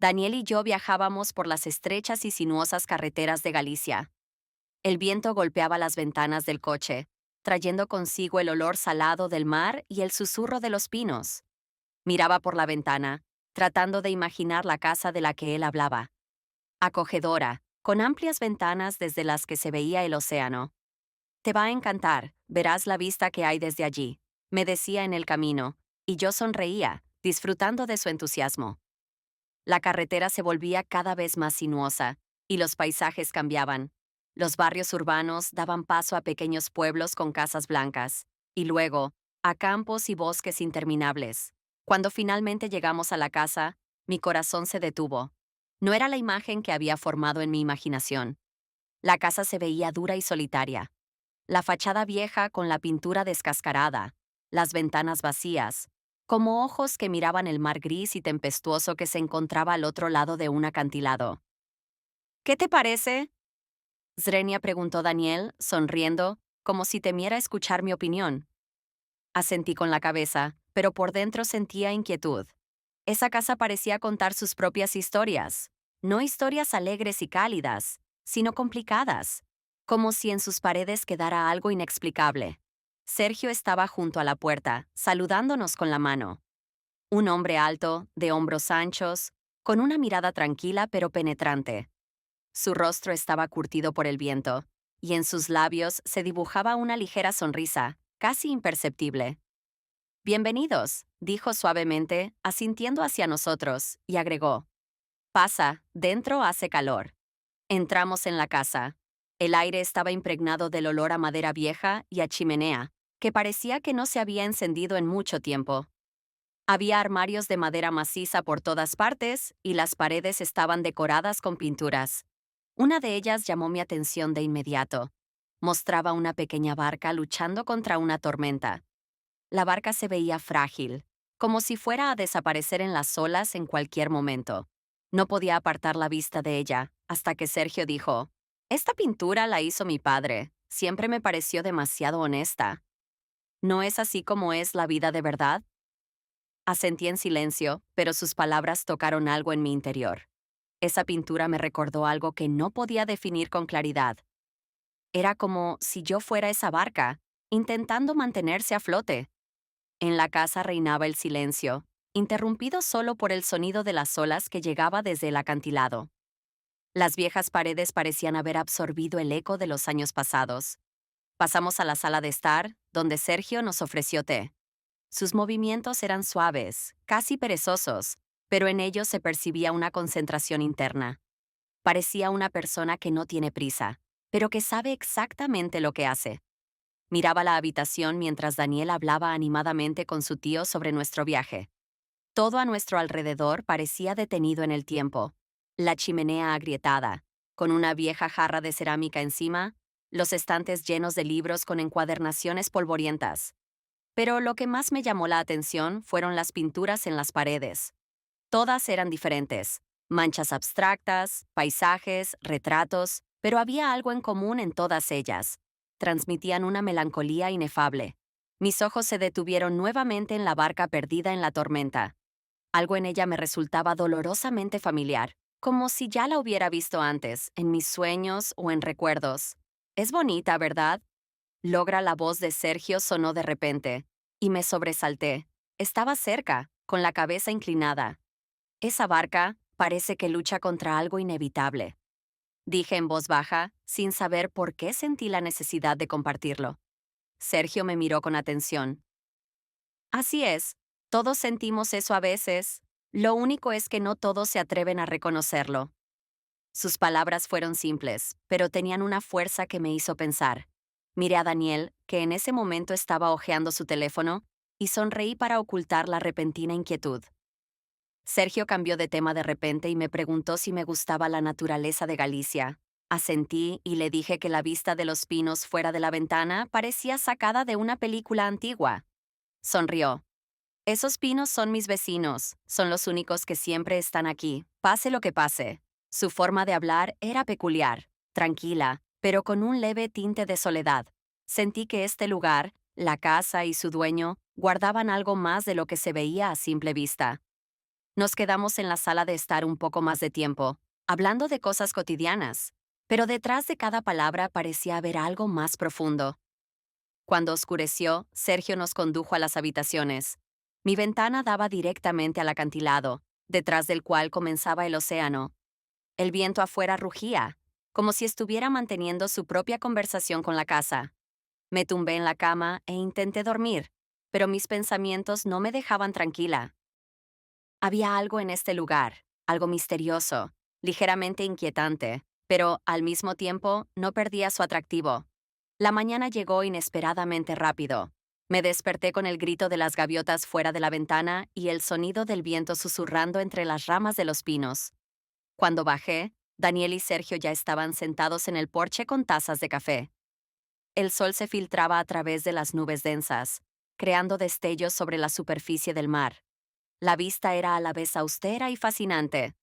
Daniel y yo viajábamos por las estrechas y sinuosas carreteras de Galicia. El viento golpeaba las ventanas del coche, trayendo consigo el olor salado del mar y el susurro de los pinos. Miraba por la ventana, tratando de imaginar la casa de la que él hablaba. Acogedora, con amplias ventanas desde las que se veía el océano. Te va a encantar, verás la vista que hay desde allí, me decía en el camino, y yo sonreía, disfrutando de su entusiasmo. La carretera se volvía cada vez más sinuosa, y los paisajes cambiaban. Los barrios urbanos daban paso a pequeños pueblos con casas blancas, y luego, a campos y bosques interminables. Cuando finalmente llegamos a la casa, mi corazón se detuvo. No era la imagen que había formado en mi imaginación. La casa se veía dura y solitaria. La fachada vieja con la pintura descascarada, las ventanas vacías, como ojos que miraban el mar gris y tempestuoso que se encontraba al otro lado de un acantilado. ¿Qué te parece? Zrenia preguntó Daniel, sonriendo, como si temiera escuchar mi opinión. Asentí con la cabeza, pero por dentro sentía inquietud. Esa casa parecía contar sus propias historias, no historias alegres y cálidas, sino complicadas, como si en sus paredes quedara algo inexplicable. Sergio estaba junto a la puerta, saludándonos con la mano. Un hombre alto, de hombros anchos, con una mirada tranquila pero penetrante. Su rostro estaba curtido por el viento, y en sus labios se dibujaba una ligera sonrisa, casi imperceptible. Bienvenidos, dijo suavemente, asintiendo hacia nosotros, y agregó, pasa, dentro hace calor. Entramos en la casa. El aire estaba impregnado del olor a madera vieja y a chimenea, que parecía que no se había encendido en mucho tiempo. Había armarios de madera maciza por todas partes y las paredes estaban decoradas con pinturas. Una de ellas llamó mi atención de inmediato. Mostraba una pequeña barca luchando contra una tormenta. La barca se veía frágil, como si fuera a desaparecer en las olas en cualquier momento. No podía apartar la vista de ella, hasta que Sergio dijo, «Esta pintura la hizo mi padre. Siempre me pareció demasiado honesta. ¿No es así como es la vida de verdad?» Asentí en silencio, pero sus palabras tocaron algo en mi interior. Esa pintura me recordó algo que no podía definir con claridad. Era como si yo fuera esa barca, intentando mantenerse a flote. En la casa reinaba el silencio, interrumpido solo por el sonido de las olas que llegaba desde el acantilado. Las viejas paredes parecían haber absorbido el eco de los años pasados. Pasamos a la sala de estar, donde Sergio nos ofreció té. Sus movimientos eran suaves, casi perezosos, pero en ellos se percibía una concentración interna. Parecía una persona que no tiene prisa, pero que sabe exactamente lo que hace. Miraba la habitación mientras Daniel hablaba animadamente con su tío sobre nuestro viaje. Todo a nuestro alrededor parecía detenido en el tiempo. La chimenea agrietada, con una vieja jarra de cerámica encima, los estantes llenos de libros con encuadernaciones polvorientas. Pero lo que más me llamó la atención fueron las pinturas en las paredes. Todas eran diferentes, manchas abstractas, paisajes, retratos, pero había algo en común en todas ellas. Transmitían una melancolía inefable. Mis ojos se detuvieron nuevamente en la barca perdida en la tormenta. Algo en ella me resultaba dolorosamente familiar, como si ya la hubiera visto antes, en mis sueños o en recuerdos. Es bonita, ¿verdad? Logra la voz de Sergio sonó de repente, y me sobresalté. Estaba cerca, con la cabeza inclinada. Esa barca parece que lucha contra algo inevitable, dije en voz baja, sin saber por qué sentí la necesidad de compartirlo. Sergio me miró con atención. Así es, todos sentimos eso a veces. Lo único es que no todos se atreven a reconocerlo. Sus palabras fueron simples, pero tenían una fuerza que me hizo pensar. Miré a Daniel, que en ese momento estaba hojeando su teléfono, y sonreí para ocultar la repentina inquietud. Sergio cambió de tema de repente y me preguntó si me gustaba la naturaleza de Galicia. Asentí y le dije que la vista de los pinos fuera de la ventana parecía sacada de una película antigua. Sonrió. Esos pinos son mis vecinos, son los únicos que siempre están aquí, pase lo que pase. Su forma de hablar era peculiar, tranquila, pero con un leve tinte de soledad. Sentí que este lugar, la casa y su dueño, guardaban algo más de lo que se veía a simple vista. Nos quedamos en la sala de estar un poco más de tiempo, hablando de cosas cotidianas, pero detrás de cada palabra parecía haber algo más profundo. Cuando oscureció, Sergio nos condujo a las habitaciones. Mi ventana daba directamente al acantilado, detrás del cual comenzaba el océano. El viento afuera rugía, como si estuviera manteniendo su propia conversación con la casa. Me tumbé en la cama e intenté dormir, pero mis pensamientos no me dejaban tranquila. Había algo en este lugar, algo misterioso, ligeramente inquietante, pero al mismo tiempo no perdía su atractivo. La mañana llegó inesperadamente rápido. Me desperté con el grito de las gaviotas fuera de la ventana y el sonido del viento susurrando entre las ramas de los pinos. Cuando bajé, Daniel y Sergio ya estaban sentados en el porche con tazas de café. El sol se filtraba a través de las nubes densas, creando destellos sobre la superficie del mar. La vista era a la vez austera y fascinante.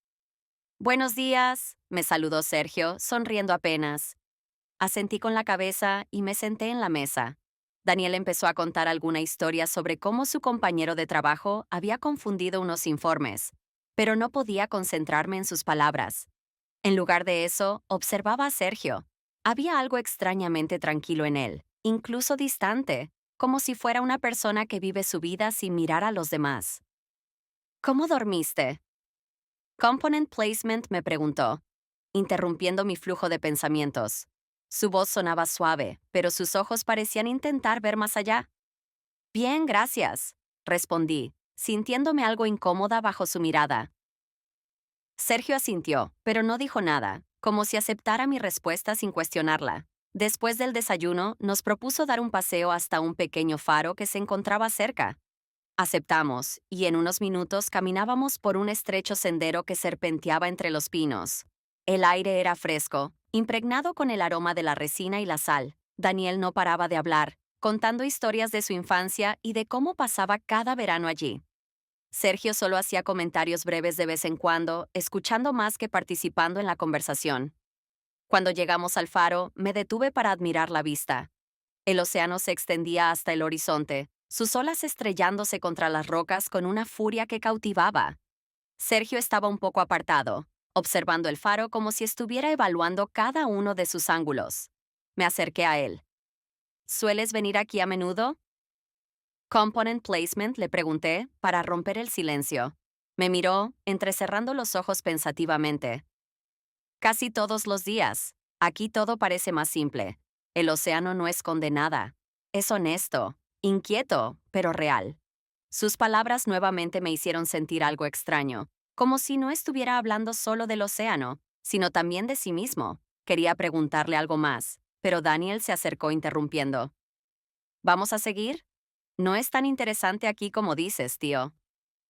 «Buenos días», me saludó Sergio, sonriendo apenas. Asentí con la cabeza y me senté en la mesa. Daniel empezó a contar alguna historia sobre cómo su compañero de trabajo había confundido unos informes, pero no podía concentrarme en sus palabras. En lugar de eso, observaba a Sergio. Había algo extrañamente tranquilo en él, incluso distante, como si fuera una persona que vive su vida sin mirar a los demás. «¿Cómo dormiste?», Component Placement me preguntó, interrumpiendo mi flujo de pensamientos. Su voz sonaba suave, pero sus ojos parecían intentar ver más allá. «Bien, gracias», respondí, sintiéndome algo incómoda bajo su mirada. Sergio asintió, pero no dijo nada, como si aceptara mi respuesta sin cuestionarla. Después del desayuno, nos propuso dar un paseo hasta un pequeño faro que se encontraba cerca. Aceptamos, y en unos minutos caminábamos por un estrecho sendero que serpenteaba entre los pinos. El aire era fresco, impregnado con el aroma de la resina y la sal. Daniel no paraba de hablar, contando historias de su infancia y de cómo pasaba cada verano allí. Sergio solo hacía comentarios breves de vez en cuando, escuchando más que participando en la conversación. Cuando llegamos al faro, me detuve para admirar la vista. El océano se extendía hasta el horizonte, sus olas estrellándose contra las rocas con una furia que cautivaba. Sergio estaba un poco apartado, observando el faro como si estuviera evaluando cada uno de sus ángulos. Me acerqué a él. «¿Sueles venir aquí a menudo?». Component Placement le pregunté para romper el silencio. Me miró, entrecerrando los ojos pensativamente. «Casi todos los días. Aquí todo parece más simple. El océano no esconde nada. Es honesto, inquieto, pero real». Sus palabras nuevamente me hicieron sentir algo extraño, como si no estuviera hablando solo del océano, sino también de sí mismo. Quería preguntarle algo más, pero Daniel se acercó interrumpiendo. «¿Vamos a seguir? No es tan interesante aquí como dices, tío».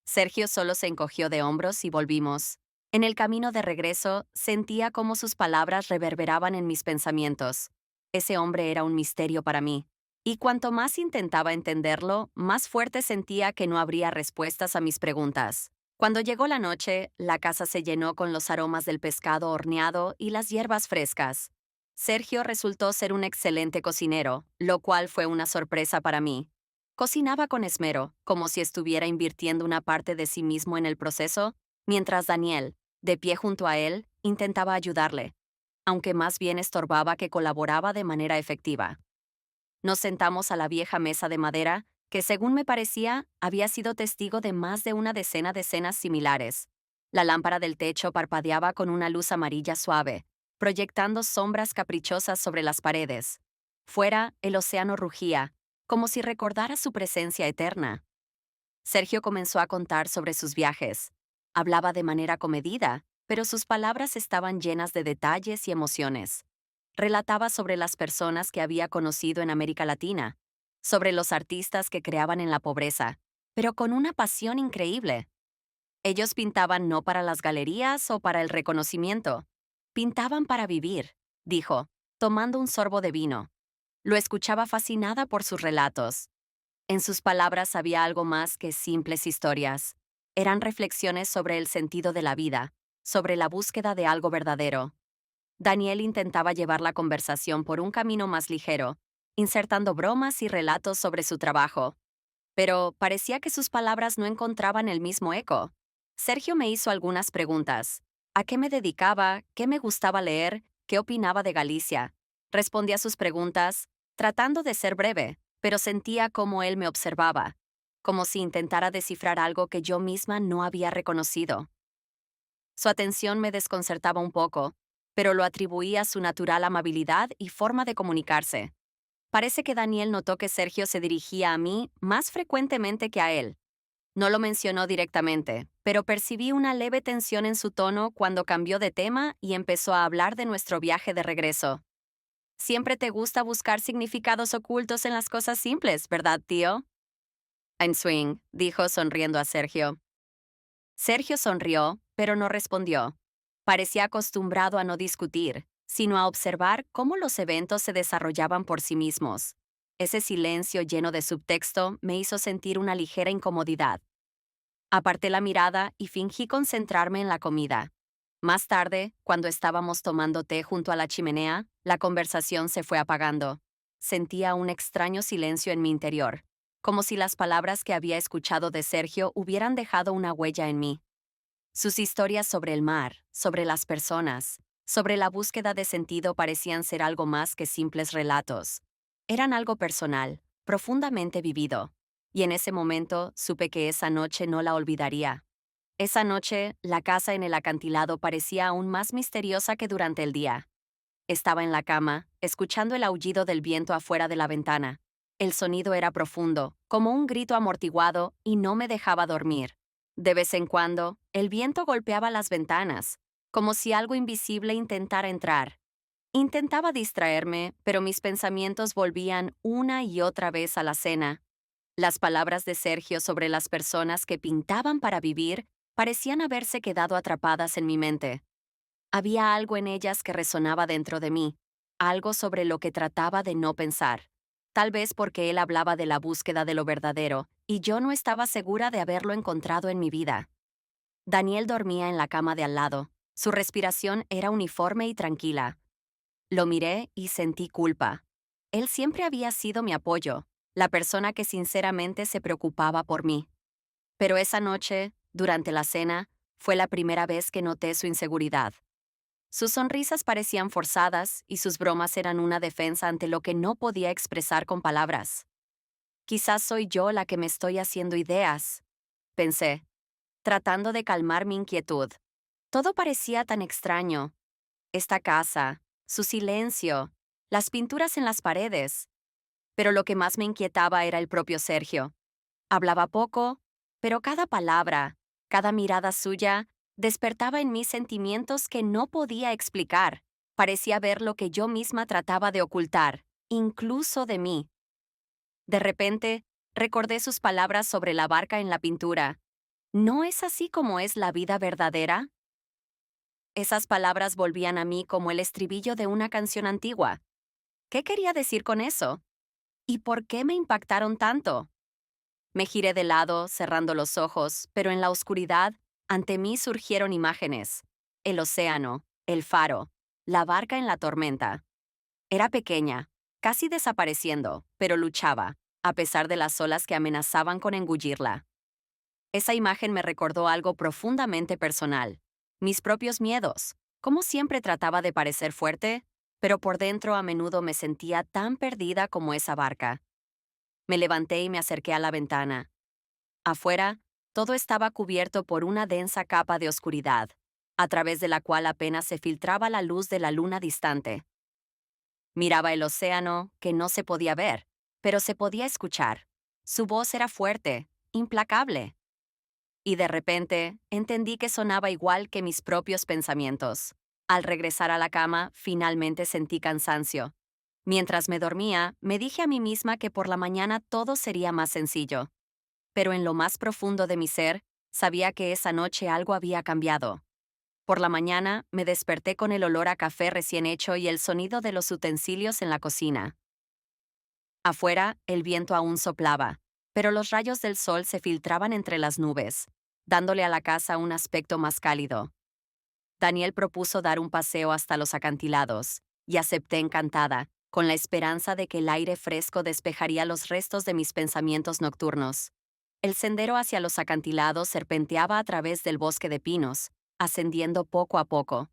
Sergio solo se encogió de hombros y volvimos. En el camino de regreso, sentía cómo sus palabras reverberaban en mis pensamientos. Ese hombre era un misterio para mí. Y cuanto más intentaba entenderlo, más fuerte sentía que no habría respuestas a mis preguntas. Cuando llegó la noche, la casa se llenó con los aromas del pescado horneado y las hierbas frescas. Sergio resultó ser un excelente cocinero, lo cual fue una sorpresa para mí. Cocinaba con esmero, como si estuviera invirtiendo una parte de sí mismo en el proceso, mientras Daniel, de pie junto a él, intentaba ayudarle, aunque más bien estorbaba que colaboraba de manera efectiva. Nos sentamos a la vieja mesa de madera, que según me parecía, había sido testigo de más de una decena de escenas similares. La lámpara del techo parpadeaba con una luz amarilla suave, proyectando sombras caprichosas sobre las paredes. Fuera, el océano rugía, como si recordara su presencia eterna. Sergio comenzó a contar sobre sus viajes. Hablaba de manera comedida, pero sus palabras estaban llenas de detalles y emociones. Relataba sobre las personas que había conocido en América Latina, sobre los artistas que creaban en la pobreza, pero con una pasión increíble. Ellos pintaban no para las galerías o para el reconocimiento, pintaban para vivir, dijo, tomando un sorbo de vino. Lo escuchaba fascinada por sus relatos. En sus palabras había algo más que simples historias. Eran reflexiones sobre el sentido de la vida, sobre la búsqueda de algo verdadero. Daniel intentaba llevar la conversación por un camino más ligero, insertando bromas y relatos sobre su trabajo. Pero parecía que sus palabras no encontraban el mismo eco. Sergio me hizo algunas preguntas. ¿A qué me dedicaba? ¿Qué me gustaba leer? ¿Qué opinaba de Galicia? Respondí a sus preguntas, tratando de ser breve, pero sentía como él me observaba, como si intentara descifrar algo que yo misma no había reconocido. Su atención me desconcertaba un poco, pero lo atribuía a su natural amabilidad y forma de comunicarse. Parece que Daniel notó que Sergio se dirigía a mí más frecuentemente que a él. No lo mencionó directamente, pero percibí una leve tensión en su tono cuando cambió de tema y empezó a hablar de nuestro viaje de regreso. Siempre te gusta buscar significados ocultos en las cosas simples, ¿verdad, tío? En swing, dijo sonriendo a Sergio. Sergio sonrió, pero no respondió. Parecía acostumbrado a no discutir, sino a observar cómo los eventos se desarrollaban por sí mismos. Ese silencio lleno de subtexto me hizo sentir una ligera incomodidad. Aparté la mirada y fingí concentrarme en la comida. Más tarde, cuando estábamos tomando té junto a la chimenea, la conversación se fue apagando. Sentía un extraño silencio en mi interior, como si las palabras que había escuchado de Sergio hubieran dejado una huella en mí. Sus historias sobre el mar, sobre las personas, sobre la búsqueda de sentido parecían ser algo más que simples relatos. Eran algo personal, profundamente vivido. Y en ese momento supe que esa noche no la olvidaría. Esa noche, la casa en el acantilado parecía aún más misteriosa que durante el día. Estaba en la cama, escuchando el aullido del viento afuera de la ventana. El sonido era profundo, como un grito amortiguado, y no me dejaba dormir. De vez en cuando, el viento golpeaba las ventanas, como si algo invisible intentara entrar. Intentaba distraerme, pero mis pensamientos volvían una y otra vez a la cena. Las palabras de Sergio sobre las personas que pintaban para vivir parecían haberse quedado atrapadas en mi mente. Había algo en ellas que resonaba dentro de mí, algo sobre lo que trataba de no pensar. Tal vez porque él hablaba de la búsqueda de lo verdadero, y yo no estaba segura de haberlo encontrado en mi vida. Daniel dormía en la cama de al lado. Su respiración era uniforme y tranquila. Lo miré y sentí culpa. Él siempre había sido mi apoyo, la persona que sinceramente se preocupaba por mí. Pero esa noche, durante la cena, fue la primera vez que noté su inseguridad. Sus sonrisas parecían forzadas y sus bromas eran una defensa ante lo que no podía expresar con palabras. Quizás soy yo la que me estoy haciendo ideas, pensé, tratando de calmar mi inquietud. Todo parecía tan extraño. Esta casa, su silencio, las pinturas en las paredes. Pero lo que más me inquietaba era el propio Sergio. Hablaba poco, pero cada palabra, cada mirada suya, despertaba en mí sentimientos que no podía explicar. Parecía ver lo que yo misma trataba de ocultar, incluso de mí. De repente, recordé sus palabras sobre la barca en la pintura. ¿No es así como es la vida verdadera? Esas palabras volvían a mí como el estribillo de una canción antigua. ¿Qué quería decir con eso? ¿Y por qué me impactaron tanto? Me giré de lado, cerrando los ojos, pero en la oscuridad, ante mí surgieron imágenes. El océano, el faro, la barca en la tormenta. Era pequeña, casi desapareciendo, pero luchaba, a pesar de las olas que amenazaban con engullirla. Esa imagen me recordó algo profundamente personal. Mis propios miedos. Como siempre trataba de parecer fuerte, pero por dentro a menudo me sentía tan perdida como esa barca. Me levanté y me acerqué a la ventana. Afuera, todo estaba cubierto por una densa capa de oscuridad, a través de la cual apenas se filtraba la luz de la luna distante. Miraba el océano, que no se podía ver, pero se podía escuchar. Su voz era fuerte, implacable. Y de repente, entendí que sonaba igual que mis propios pensamientos. Al regresar a la cama, finalmente sentí cansancio. Mientras me dormía, me dije a mí misma que por la mañana todo sería más sencillo. Pero en lo más profundo de mi ser, sabía que esa noche algo había cambiado. Por la mañana, me desperté con el olor a café recién hecho y el sonido de los utensilios en la cocina. Afuera, el viento aún soplaba, pero los rayos del sol se filtraban entre las nubes, dándole a la casa un aspecto más cálido. Daniel propuso dar un paseo hasta los acantilados, y acepté encantada, con la esperanza de que el aire fresco despejaría los restos de mis pensamientos nocturnos. El sendero hacia los acantilados serpenteaba a través del bosque de pinos, ascendiendo poco a poco.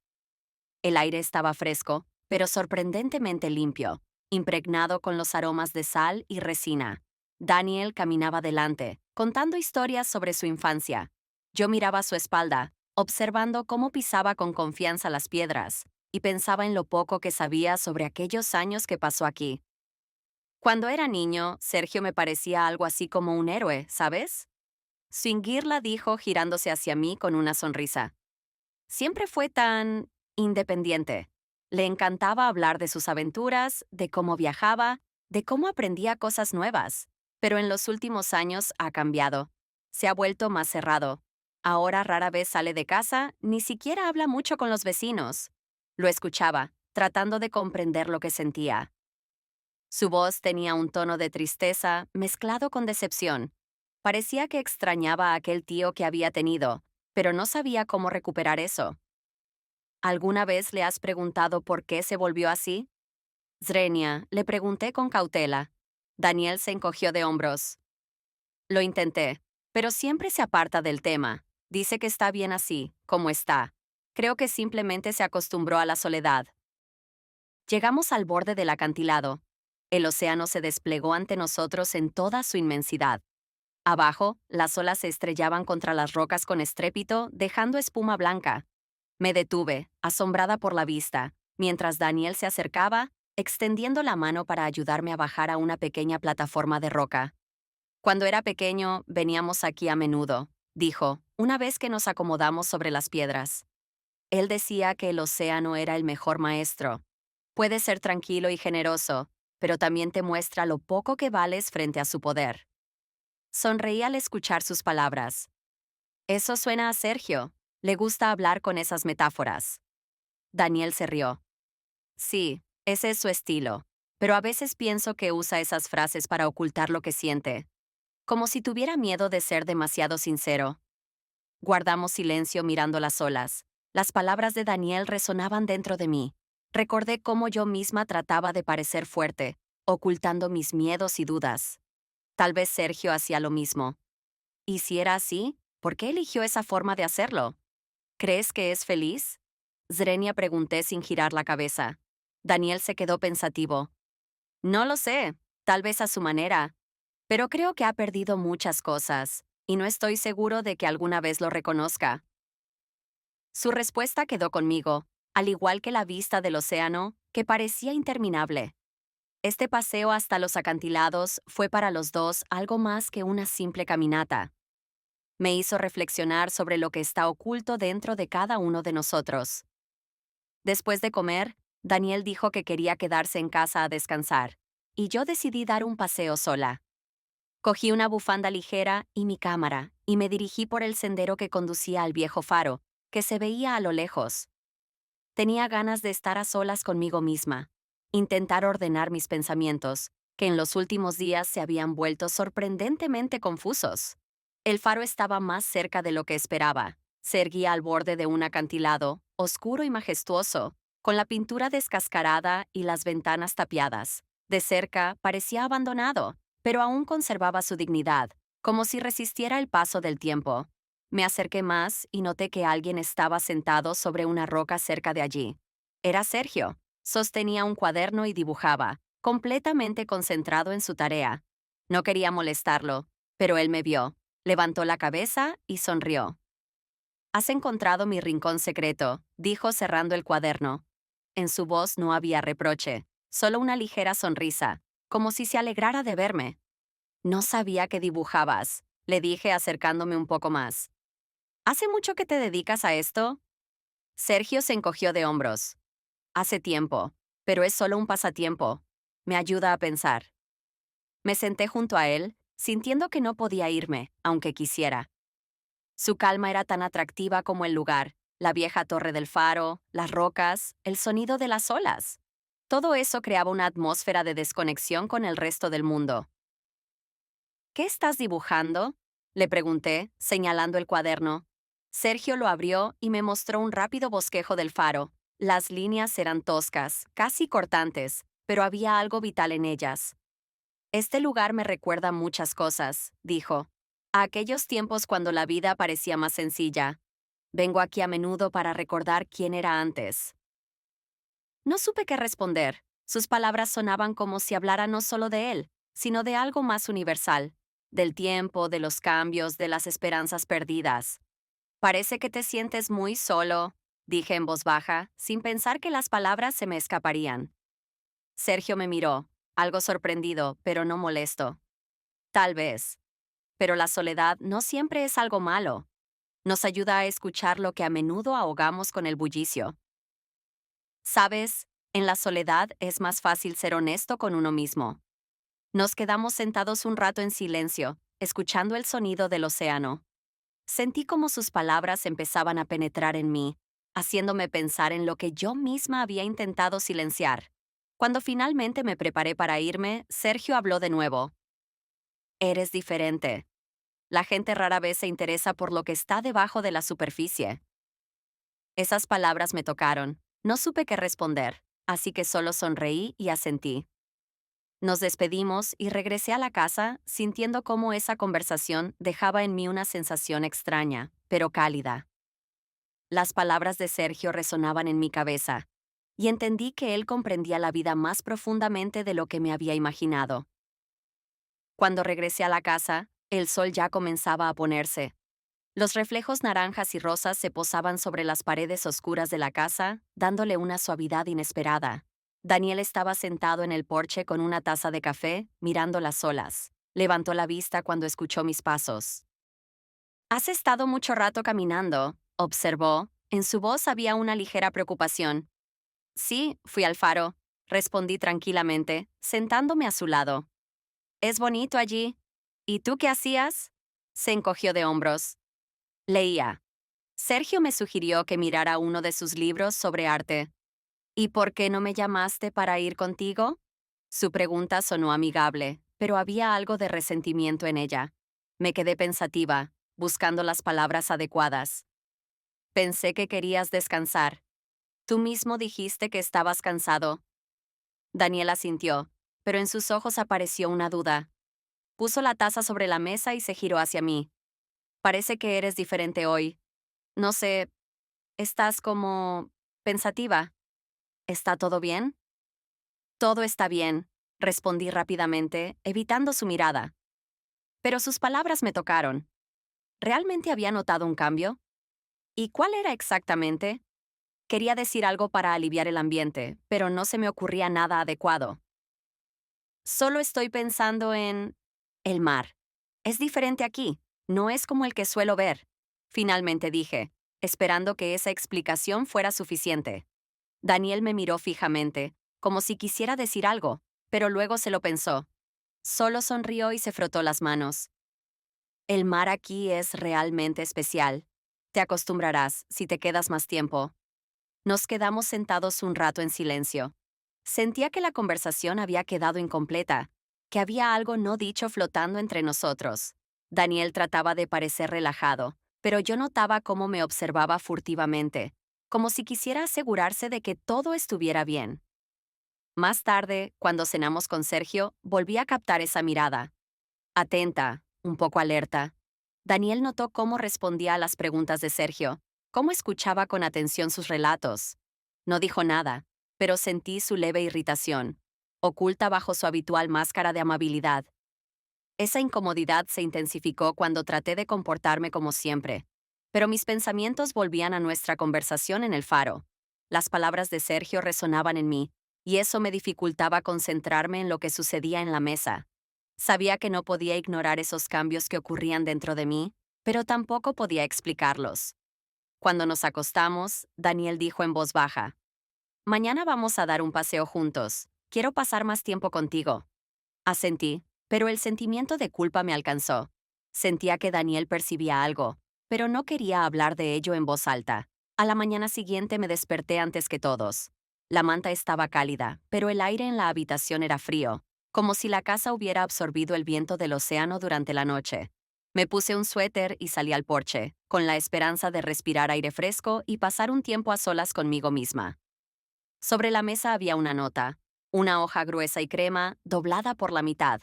El aire estaba fresco, pero sorprendentemente limpio, impregnado con los aromas de sal y resina. Daniel caminaba delante, contando historias sobre su infancia. Yo miraba a su espalda, observando cómo pisaba con confianza las piedras, y pensaba en lo poco que sabía sobre aquellos años que pasó aquí. Cuando era niño, Sergio me parecía algo así como un héroe, ¿sabes? Swingirla dijo girándose hacia mí con una sonrisa. Siempre fue tan independiente. Le encantaba hablar de sus aventuras, de cómo viajaba, de cómo aprendía cosas nuevas. Pero en los últimos años ha cambiado. Se ha vuelto más cerrado. Ahora rara vez sale de casa, ni siquiera habla mucho con los vecinos. Lo escuchaba, tratando de comprender lo que sentía. Su voz tenía un tono de tristeza mezclado con decepción. Parecía que extrañaba a aquel tío que había tenido, pero no sabía cómo recuperar eso. ¿Alguna vez le has preguntado por qué se volvió así? Zrenia, le pregunté con cautela. Daniel se encogió de hombros. Lo intenté, pero siempre se aparta del tema. Dice que está bien así, como está. Creo que simplemente se acostumbró a la soledad. Llegamos al borde del acantilado. El océano se desplegó ante nosotros en toda su inmensidad. Abajo, las olas se estrellaban contra las rocas con estrépito, dejando espuma blanca. Me detuve, asombrada por la vista, mientras Daniel se acercaba, extendiendo la mano para ayudarme a bajar a una pequeña plataforma de roca. Cuando era pequeño, veníamos aquí a menudo, dijo, una vez que nos acomodamos sobre las piedras. Él decía que el océano era el mejor maestro. Puede ser tranquilo y generoso, pero también te muestra lo poco que vales frente a su poder. Sonreí al escuchar sus palabras. Eso suena a Sergio. Le gusta hablar con esas metáforas. Daniel se rió. Sí, ese es su estilo, pero a veces pienso que usa esas frases para ocultar lo que siente, como si tuviera miedo de ser demasiado sincero. Guardamos silencio mirando las olas. Las palabras de Daniel resonaban dentro de mí. Recordé cómo yo misma trataba de parecer fuerte, ocultando mis miedos y dudas. Tal vez Sergio hacía lo mismo. ¿Y si era así? ¿Por qué eligió esa forma de hacerlo? ¿Crees que es feliz? Zrenia pregunté sin girar la cabeza. Daniel se quedó pensativo. No lo sé, tal vez a su manera, pero creo que ha perdido muchas cosas, y no estoy seguro de que alguna vez lo reconozca. Su respuesta quedó conmigo, al igual que la vista del océano, que parecía interminable. Este paseo hasta los acantilados fue para los dos algo más que una simple caminata. Me hizo reflexionar sobre lo que está oculto dentro de cada uno de nosotros. Después de comer, Daniel dijo que quería quedarse en casa a descansar, y yo decidí dar un paseo sola. Cogí una bufanda ligera y mi cámara, y me dirigí por el sendero que conducía al viejo faro, que se veía a lo lejos. Tenía ganas de estar a solas conmigo misma, intentar ordenar mis pensamientos, que en los últimos días se habían vuelto sorprendentemente confusos. El faro estaba más cerca de lo que esperaba. Se erguía al borde de un acantilado, oscuro y majestuoso, con la pintura descascarada y las ventanas tapiadas. De cerca parecía abandonado, pero aún conservaba su dignidad, como si resistiera el paso del tiempo. Me acerqué más y noté que alguien estaba sentado sobre una roca cerca de allí. Era Sergio. Sostenía un cuaderno y dibujaba, completamente concentrado en su tarea. No quería molestarlo, pero él me vio, levantó la cabeza y sonrió. «Has encontrado mi rincón secreto», dijo cerrando el cuaderno. En su voz no había reproche, solo una ligera sonrisa, como si se alegrara de verme. «No sabía que dibujabas», le dije acercándome un poco más. «¿Hace mucho que te dedicas a esto?» Sergio se encogió de hombros. «Hace tiempo, pero es solo un pasatiempo. Me ayuda a pensar». Me senté junto a él, sintiendo que no podía irme, aunque quisiera. Su calma era tan atractiva como el lugar, la vieja torre del faro, las rocas, el sonido de las olas. Todo eso creaba una atmósfera de desconexión con el resto del mundo. «¿Qué estás dibujando?», le pregunté, señalando el cuaderno. Sergio lo abrió y me mostró un rápido bosquejo del faro. Las líneas eran toscas, casi cortantes, pero había algo vital en ellas. «Este lugar me recuerda muchas cosas», dijo. A aquellos tiempos cuando la vida parecía más sencilla. Vengo aquí a menudo para recordar quién era antes. No supe qué responder. Sus palabras sonaban como si hablara no solo de él, sino de algo más universal, del tiempo, de los cambios, de las esperanzas perdidas. Parece que te sientes muy solo, dije en voz baja, sin pensar que las palabras se me escaparían. Sergio me miró, algo sorprendido, pero no molesto. Tal vez. Pero la soledad no siempre es algo malo. Nos ayuda a escuchar lo que a menudo ahogamos con el bullicio. ¿Sabes? En la soledad es más fácil ser honesto con uno mismo. Nos quedamos sentados un rato en silencio, escuchando el sonido del océano. Sentí como sus palabras empezaban a penetrar en mí, haciéndome pensar en lo que yo misma había intentado silenciar. Cuando finalmente me preparé para irme, Sergio habló de nuevo. Eres diferente. La gente rara vez se interesa por lo que está debajo de la superficie. Esas palabras me tocaron. No supe qué responder, así que solo sonreí y asentí. Nos despedimos y regresé a la casa sintiendo cómo esa conversación dejaba en mí una sensación extraña, pero cálida. Las palabras de Sergio resonaban en mi cabeza, y entendí que él comprendía la vida más profundamente de lo que me había imaginado. Cuando regresé a la casa, el sol ya comenzaba a ponerse. Los reflejos naranjas y rosas se posaban sobre las paredes oscuras de la casa, dándole una suavidad inesperada. Daniel estaba sentado en el porche con una taza de café, mirando las olas. Levantó la vista cuando escuchó mis pasos. «Has estado mucho rato caminando», observó. En su voz había una ligera preocupación. «Sí, fui al faro», respondí tranquilamente, sentándome a su lado. «Es bonito allí. ¿Y tú qué hacías?». Se encogió de hombros. Leía. Sergio me sugirió que mirara uno de sus libros sobre arte. «¿Y por qué no me llamaste para ir contigo?». Su pregunta sonó amigable, pero había algo de resentimiento en ella. Me quedé pensativa, buscando las palabras adecuadas. «Pensé que querías descansar. Tú mismo dijiste que estabas cansado». Daniel asintió, pero en sus ojos apareció una duda. Puso la taza sobre la mesa y se giró hacia mí. «Parece que eres diferente hoy. No sé, estás como pensativa. ¿Está todo bien?». «Todo está bien», respondí rápidamente, evitando su mirada. Pero sus palabras me tocaron. ¿Realmente había notado un cambio? ¿Y cuál era exactamente? Quería decir algo para aliviar el ambiente, pero no se me ocurría nada adecuado. «Solo estoy pensando en el mar. Es diferente aquí, no es como el que suelo ver», finalmente dije, esperando que esa explicación fuera suficiente. Daniel me miró fijamente, como si quisiera decir algo, pero luego se lo pensó. Solo sonrió y se frotó las manos. «El mar aquí es realmente especial. Te acostumbrarás si te quedas más tiempo». Nos quedamos sentados un rato en silencio. Sentía que la conversación había quedado incompleta, que había algo no dicho flotando entre nosotros. Daniel trataba de parecer relajado, pero yo notaba cómo me observaba furtivamente, como si quisiera asegurarse de que todo estuviera bien. Más tarde, cuando cenamos con Sergio, volví a captar esa mirada. Atenta, un poco alerta. Daniel notó cómo respondía a las preguntas de Sergio, cómo escuchaba con atención sus relatos. No dijo nada, pero sentí su leve irritación, oculta bajo su habitual máscara de amabilidad. Esa incomodidad se intensificó cuando traté de comportarme como siempre, pero mis pensamientos volvían a nuestra conversación en el faro. Las palabras de Sergio resonaban en mí, y eso me dificultaba concentrarme en lo que sucedía en la mesa. Sabía que no podía ignorar esos cambios que ocurrían dentro de mí, pero tampoco podía explicarlos. Cuando nos acostamos, Daniel dijo en voz baja: «Mañana vamos a dar un paseo juntos. Quiero pasar más tiempo contigo». Asentí, pero el sentimiento de culpa me alcanzó. Sentía que Daniel percibía algo, pero no quería hablar de ello en voz alta. A la mañana siguiente me desperté antes que todos. La manta estaba cálida, pero el aire en la habitación era frío, como si la casa hubiera absorbido el viento del océano durante la noche. Me puse un suéter y salí al porche, con la esperanza de respirar aire fresco y pasar un tiempo a solas conmigo misma. Sobre la mesa había una nota, una hoja gruesa y crema, doblada por la mitad.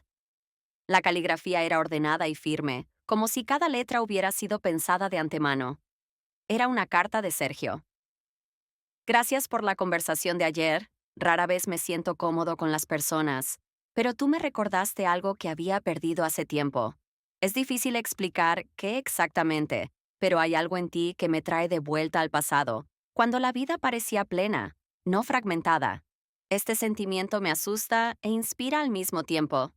La caligrafía era ordenada y firme, como si cada letra hubiera sido pensada de antemano. Era una carta de Sergio. Gracias por la conversación de ayer. Rara vez me siento cómodo con las personas, pero tú me recordaste algo que había perdido hace tiempo. Es difícil explicar qué exactamente, pero hay algo en ti que me trae de vuelta al pasado, cuando la vida parecía plena, no fragmentada. Este sentimiento me asusta e inspira al mismo tiempo.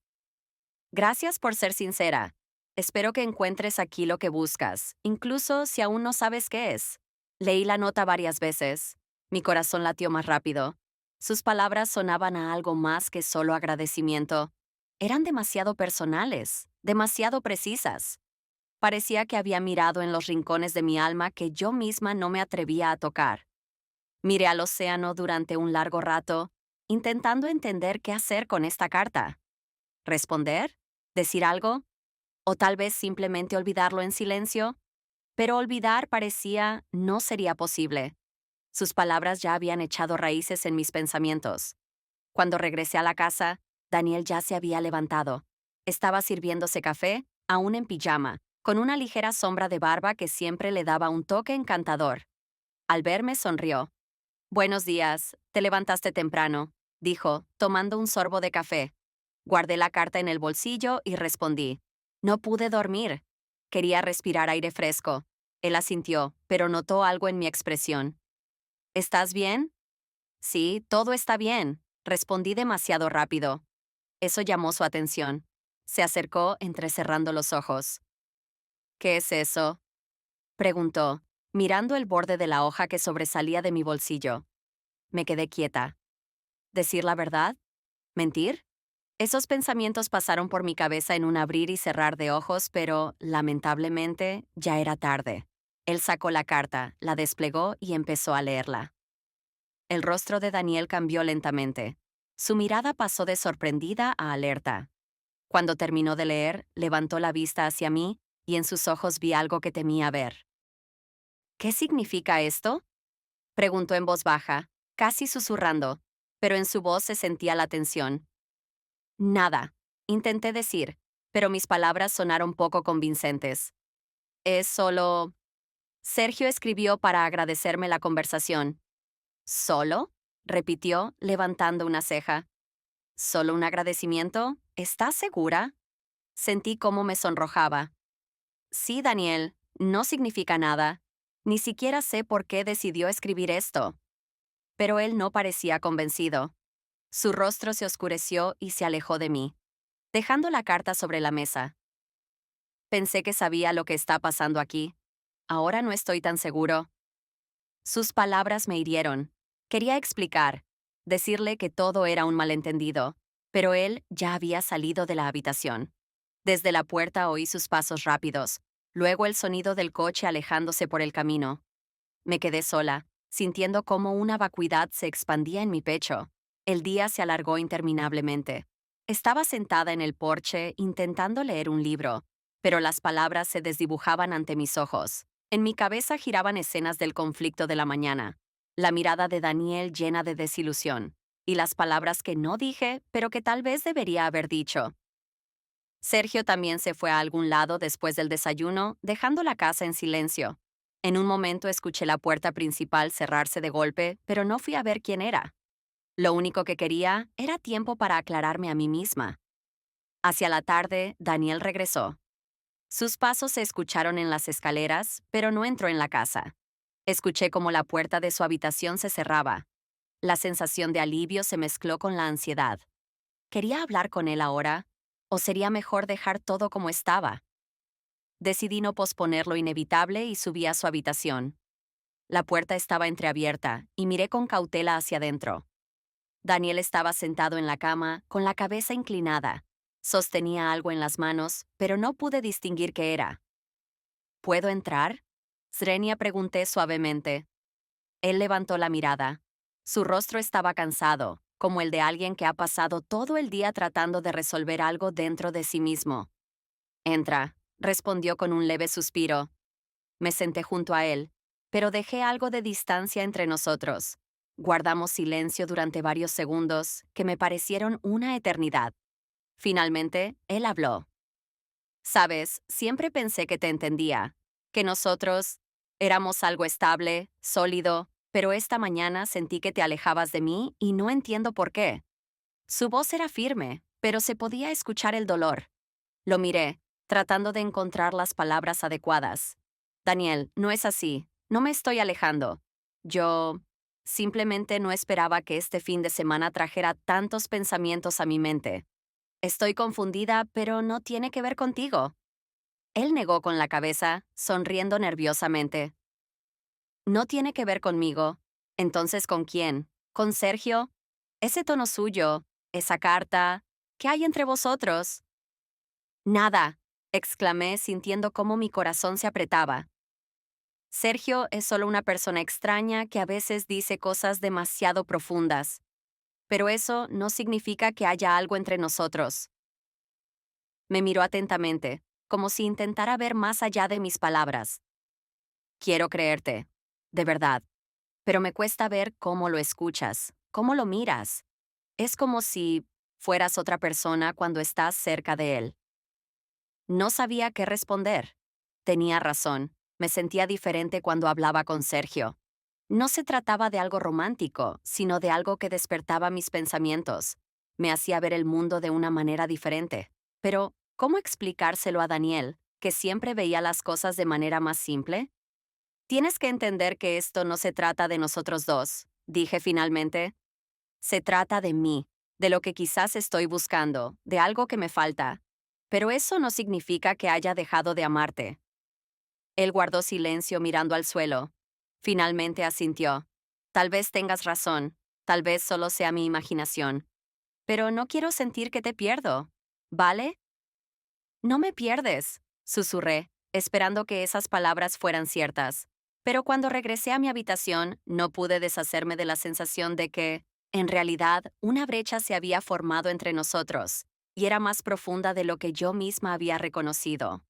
Gracias por ser sincera. Espero que encuentres aquí lo que buscas, incluso si aún no sabes qué es. Leí la nota varias veces. Mi corazón latió más rápido. Sus palabras sonaban a algo más que solo agradecimiento. Eran demasiado personales, demasiado precisas. Parecía que había mirado en los rincones de mi alma que yo misma no me atrevía a tocar. Miré al océano durante un largo rato, intentando entender qué hacer con esta carta. ¿Responder? ¿Decir algo? ¿O tal vez simplemente olvidarlo en silencio? Pero olvidar parecía no sería posible. Sus palabras ya habían echado raíces en mis pensamientos. Cuando regresé a la casa, Daniel ya se había levantado. Estaba sirviéndose café, aún en pijama, con una ligera sombra de barba que siempre le daba un toque encantador. Al verme sonrió. Buenos días, te levantaste temprano, dijo, tomando un sorbo de café. Guardé la carta en el bolsillo y respondí. No pude dormir. Quería respirar aire fresco. Él asintió, pero notó algo en mi expresión. ¿Estás bien? Sí, todo está bien, respondí demasiado rápido. Eso llamó su atención. Se acercó entrecerrando los ojos. ¿Qué es eso? Preguntó, mirando el borde de la hoja que sobresalía de mi bolsillo. Me quedé quieta. ¿Decir la verdad? ¿Mentir? Esos pensamientos pasaron por mi cabeza en un abrir y cerrar de ojos, pero, lamentablemente, ya era tarde. Él sacó la carta, la desplegó y empezó a leerla. El rostro de Daniel cambió lentamente. Su mirada pasó de sorprendida a alerta. Cuando terminó de leer, levantó la vista hacia mí y en sus ojos vi algo que temía ver. ¿Qué significa esto? Preguntó en voz baja, casi susurrando, pero en su voz se sentía la tensión. Nada, intenté decir, pero mis palabras sonaron poco convincentes. Es solo... Sergio escribió para agradecerme la conversación. ¿Solo? Repitió, levantando una ceja. ¿Solo un agradecimiento? ¿Estás segura? Sentí cómo me sonrojaba. Sí, Daniel, no significa nada. Ni siquiera sé por qué decidió escribir esto. Pero él no parecía convencido. Su rostro se oscureció y se alejó de mí, dejando la carta sobre la mesa. Pensé que sabía lo que está pasando aquí. Ahora no estoy tan seguro. Sus palabras me hirieron. Quería explicar, decirle que todo era un malentendido, pero él ya había salido de la habitación. Desde la puerta oí sus pasos rápidos, luego el sonido del coche alejándose por el camino. Me quedé sola, sintiendo cómo una vacuidad se expandía en mi pecho. El día se alargó interminablemente. Estaba sentada en el porche intentando leer un libro, pero las palabras se desdibujaban ante mis ojos. En mi cabeza giraban escenas del conflicto de la mañana, la mirada de Daniel llena de desilusión, y las palabras que no dije, pero que tal vez debería haber dicho. Sergio también se fue a algún lado después del desayuno, dejando la casa en silencio. En un momento escuché la puerta principal cerrarse de golpe, pero no fui a ver quién era. Lo único que quería era tiempo para aclararme a mí misma. Hacia la tarde, Daniel regresó. Sus pasos se escucharon en las escaleras, pero no entró en la casa. Escuché cómo la puerta de su habitación se cerraba. La sensación de alivio se mezcló con la ansiedad. ¿Quería hablar con él ahora? ¿O sería mejor dejar todo como estaba? Decidí no posponer lo inevitable y subí a su habitación. La puerta estaba entreabierta y miré con cautela hacia adentro. Daniel estaba sentado en la cama, con la cabeza inclinada. Sostenía algo en las manos, pero no pude distinguir qué era. ¿Puedo entrar? Srenia pregunté suavemente. Él levantó la mirada. Su rostro estaba cansado, como el de alguien que ha pasado todo el día tratando de resolver algo dentro de sí mismo. Entra, respondió con un leve suspiro. Me senté junto a él, pero dejé algo de distancia entre nosotros. Guardamos silencio durante varios segundos que me parecieron una eternidad. Finalmente, él habló. Sabes, siempre pensé que te entendía, que nosotros éramos algo estable, sólido, pero esta mañana sentí que te alejabas de mí y no entiendo por qué. Su voz era firme, pero se podía escuchar el dolor. Lo miré, tratando de encontrar las palabras adecuadas. Daniel, no es así. No me estoy alejando. Yo simplemente no esperaba que este fin de semana trajera tantos pensamientos a mi mente. Estoy confundida, pero no tiene que ver contigo. Él negó con la cabeza, sonriendo nerviosamente. No tiene que ver conmigo. Entonces, ¿con quién? ¿Con Sergio? Ese tono suyo, esa carta. ¿Qué hay entre vosotros? Nada, exclamé sintiendo cómo mi corazón se apretaba. Sergio es solo una persona extraña que a veces dice cosas demasiado profundas, pero eso no significa que haya algo entre nosotros. Me miró atentamente, como si intentara ver más allá de mis palabras. Quiero creerte, de verdad, pero me cuesta ver cómo lo escuchas, cómo lo miras. Es como si fueras otra persona cuando estás cerca de él. No sabía qué responder. Tenía razón, me sentía diferente cuando hablaba con Sergio. No se trataba de algo romántico, sino de algo que despertaba mis pensamientos. Me hacía ver el mundo de una manera diferente. Pero, ¿cómo explicárselo a Daniel, que siempre veía las cosas de manera más simple? Tienes que entender que esto no se trata de nosotros dos, dije finalmente. Se trata de mí, de lo que quizás estoy buscando, de algo que me falta. Pero eso no significa que haya dejado de amarte. Él guardó silencio mirando al suelo. Finalmente asintió. Tal vez tengas razón, tal vez solo sea mi imaginación. Pero no quiero sentir que te pierdo. ¿Vale? No me pierdes, susurré, esperando que esas palabras fueran ciertas. Pero cuando regresé a mi habitación, no pude deshacerme de la sensación de que, en realidad, una brecha se había formado entre nosotros, y era más profunda de lo que yo misma había reconocido.